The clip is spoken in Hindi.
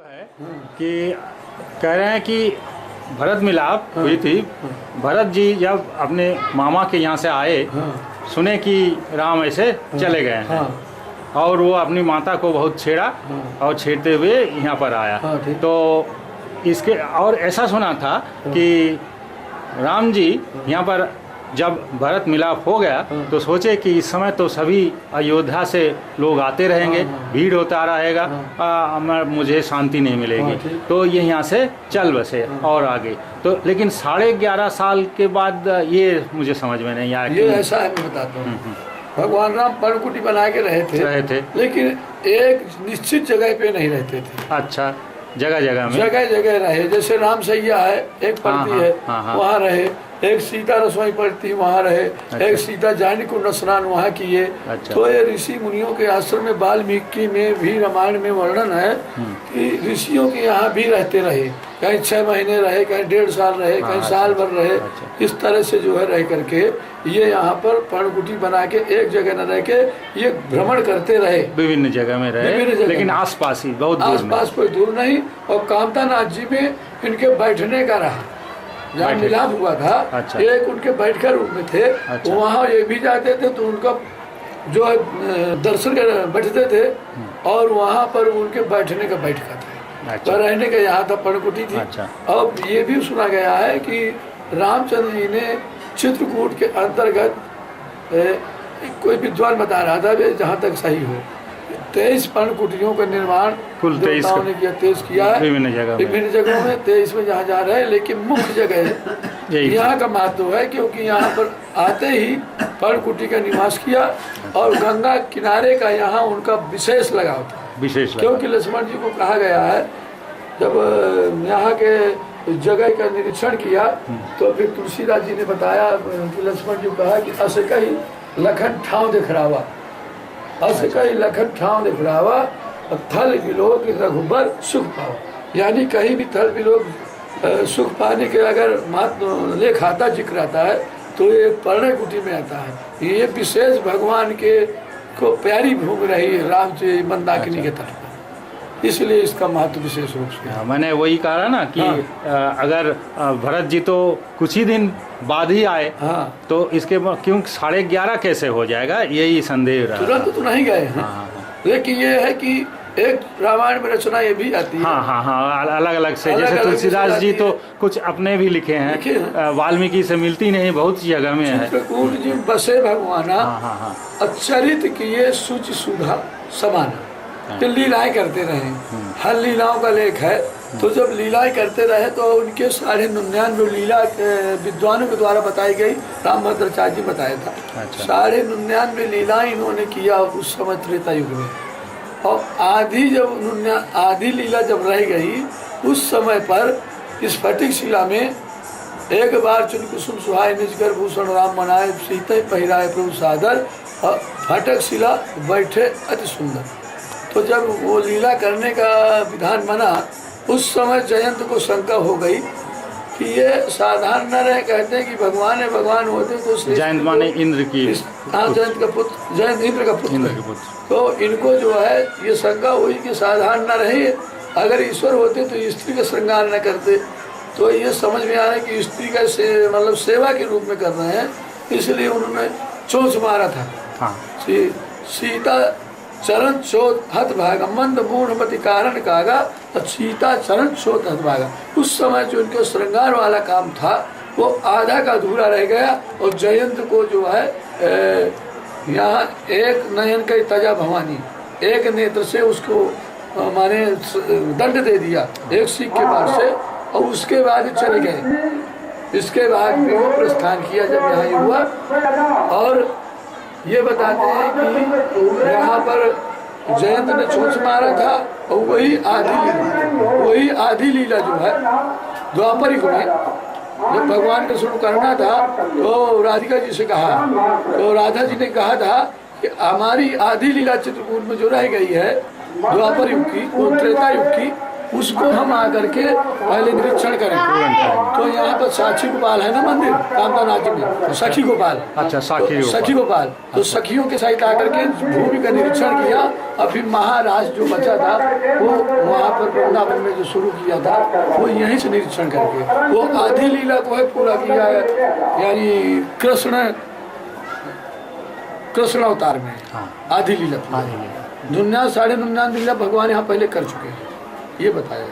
है कि कह रहे हैं कि भरत मिलाप हुई थी। भरत जी जब अपने मामा के यहाँ से आए, सुने कि राम ऐसे चले गए हैं और वो अपनी माता को बहुत छेड़ा और छेड़ते हुए यहाँ पर आया। तो इसके और ऐसा सुना था कि राम जी यहाँ पर जब भरत मिलाप हो गया तो सोचे कि इस समय तो सभी अयोध्या से लोग आते रहेंगे, भीड़ होता रहेगा, मुझे शांति नहीं मिलेगी, तो ये यहाँ से चल बसे और आगे। तो लेकिन 11.5 साल के बाद ये मुझे समझ में नहीं आया। ये ऐसा है, मैं बताता हूँ। भगवान राम पर्णकुटी बना के रहे थे लेकिन एक निश्चित जगह पे नहीं रहते थे। अच्छा, जगह जगह रहे। जैसे राम सैया है, एक पड़ती है वहाँ रहे, एक सीता रसोई पड़ती वहाँ रहे, एक सीता जानी को स्नान वहाँ किए। तो ये ऋषि मुनियों के आश्रम में वाल्मीकि में भी रामायण में वर्णन है कि ऋषियों के यहाँ भी रहते रहे, कहीं 6 महीने रहे, कहीं 1.5 साल रहे, कहीं साल भर रहे। इस तरह से जो है रह करके ये यहाँ पर पर्णकुटी बना के एक जगह न रह के ये भ्रमण करते रहे, विभिन्न जगह में रहे, लेकिन आसपास ही, बहुत आसपास कोई दूर नहीं। और कामतानाथ जी में इनके बैठने का रहा, जहाँ मिलाप हुआ था एक उनके बैठ के रूप में थे। वहाँ ये भी जाते थे तो उनका जो दर्शन कर बैठते थे और वहाँ पर उनके बैठने का बैठका था। तो रहने का यहाँ था, पर्णकुटी थी। और ये भी सुना गया है कि रामचंद्र जी ने चित्रकूट के अंतर्गत कोई विद्वान बता रहा था, जहाँ तक सही हो, 23 पर्णकुटियों का निर्माण देवताओं ने किया, 23 किया है विभिन्न जगहों में। 23 में जहाँ जा रहे हैं, लेकिन मुख्य जगह यहाँ का महत्व है क्योंकि यहाँ पर आते ही पर्णकुटी का निवास किया और गंगा किनारे का यहाँ उनका विशेष लगाव था। क्योंकि लक्ष्मण जी को कहा गया है, जब यहाँ के जगह का निरीक्षण किया तो फिर तुलसीदास जी ने बताया कि लक्ष्मण जी कहा कि अस कही लखन ठाव दिखरावा, अस कही लखन ठाव दिखरावा, थल विलोक रघुबर सुख पाओ। यानी कहीं भी थल विलोक सुख पाने के अगर लेख आता, जिक्र आता है तो ये पर्णकुटी में आता है। ये विशेष भगवान के को प्यारी भूमि रही राम जी मंदाकिनी के तट पर, इसलिए इसका महत्व विशेष रूप से। मैंने वही कहा ना कि अगर भरत जी तो कुछ ही दिन बाद ही आए, तो इसके क्यों 11.5 कैसे हो जाएगा, यही संदेह रहा। तुरंत तो नहीं गए हैं, लेकिन ये है कि एक रामायण में रचना ये भी आती है अलग अलग से। जैसे तुलसीदास जी तो कुछ अपने भी लिखे हैं, वाल्मीकि से मिलती नहीं, बहुत जगह में है। चित्रकूट जी बसे भगवाना, अचरित किए सुच सुधा समाना, तो लीलाएं करते रहे। हर लीलाओं का लेख है। तो जब लीलाएं करते रहे तो उनके 99.5 लीला विद्वानों के द्वारा बताई गई, रामभद्राचार्य जी बताया था। 99.5 लीलाएं इन्होंने किया उस समय त्रेता युग में। और आधी लीला जब रह गई उस समय पर इस फटिक शिला में एक बार चुन कुसुम सुहाय निजकर भूषण राम मनाए, सीते पहिराए प्रभु सादर, और फटक शिला बैठे अति सुंदर। तो जब वो लीला करने का विधान बना उस समय जयंत को शंका हो गई कि ये साधारण न रहे। कहते हैं कि भगवान होते तो जयंत माने इंद्र की, जयंत का पुत्र, जयंत इंद्र का पुत्र। तो इनको जो है ये शंका हुई कि साधारण न रहे, अगर ईश्वर होते तो स्त्री का श्रृंगार न करते। तो ये समझ में आ रहा है कि स्त्री का मतलब सेवा के रूप में कर रहे हैं, इसलिए उन्होंने चोंच मारा था। सीता चरण चोत हत भागा, मंद मूढ़मति कारण कागा, और सीता चरण चोत हत भागा। उस समय जो उनके श्रृंगार वाला काम था वो आधा का अधूरा रह गया। और जयंत को जो है यहाँ एक नयन का तजा भवानी, एक नेत्र से उसको माने दंड दे दिया एक सीख के बाद से, और उसके बाद चले गए। इसके बाद भी वो प्रस्थान किया जब यहाँ हुआ। और ये बताते हैं कि यहाँ पर जयंत ने चोंच मारा था और वही आधी लीला जो है द्वापर युग में जब भगवान का शुरू करना था तो राधिका जी से कहा, तो राधा जी ने कहा था कि हमारी आधी लीला चित्रकूट में जो रह गई है द्वापर युग की, वो त्रेता युग की, उसको हम आकर के पहले निरीक्षण करें। तो यहाँ पर साक्षी गोपाल है ना मंदिर कामतानाथ जी में, सखी गोपाल। अच्छा, सखी गोपाल। तो सखियों के सहित आकर के भूमि का निरीक्षण किया और फिर महाराज जो बचा था वो वहाँ पर वृंदावन में जो शुरू किया था वो यहीं से निरीक्षण करके वो आधी लीला को है पूरा किया है, यानी कृष्ण अवतार में आधी लीला 99 लीला भगवान यहाँ पहले कर चुके हैं, ये बताया।